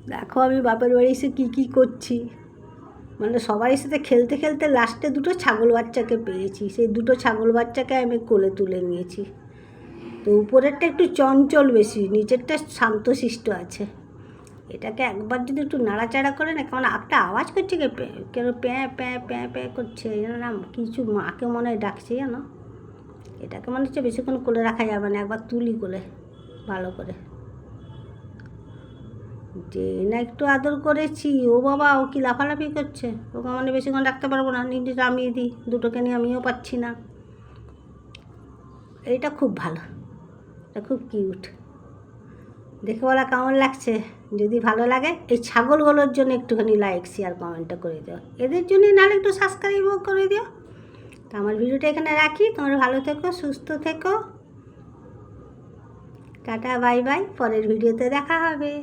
দেখো আমি বাপের বাড়ি এসে কী করছি, মানে সবাই সাথে খেলতে খেলতে লাস্টে দুটো ছাগল বাচ্চাকে পেয়েছি। সেই দুটো ছাগল বাচ্চাকে আমি কোলে তুলে নিয়েছি। তো উপরেরটা একটু চঞ্চল বেশি, নিচেরটা শান্তশিষ্ট আছে। এটাকে একবার যদি একটু নাড়াচাড়া করে না, কেমন একটা আওয়াজ করছে, কেন প্যাঁ প্যাঁ প্যাঁ প্যাঁ করছে, জানো না, কিছু মাকে মনে হয় ডাকছে, জানো। এটাকে মনে হচ্ছে বেশিক্ষণ কোলে রাখা যাবে না, একবার তুলি কোলে ভালো করে। যে না একটু আদর করেছি, ও বাবা ও কি লাফালাফি করছে, ওকে মানে বেশিক্ষণ রাখতে পারবো না, নিজে নামিয়ে দিই, দুটোকে নিয়ে আমিও পাচ্ছি না। এটা খুব ভালো, এটা খুব কিউট। দেখে বলা কেমন লাগছে? যদি ভালো লাগে এই ছাগলগুলোর জন্য একটুখানি লাইক শেয়ার কমেন্টটা করে দিও, এদের জন্যই নাহলে একটু সাবস্ক্রাইবও করে দিও। তো আমার ভিডিওটা এখানে রাখি, তোমরা ভালো থেকো, সুস্থ থেকো, টাটা বাই বাই, পরের ভিডিওতে দেখা হবে।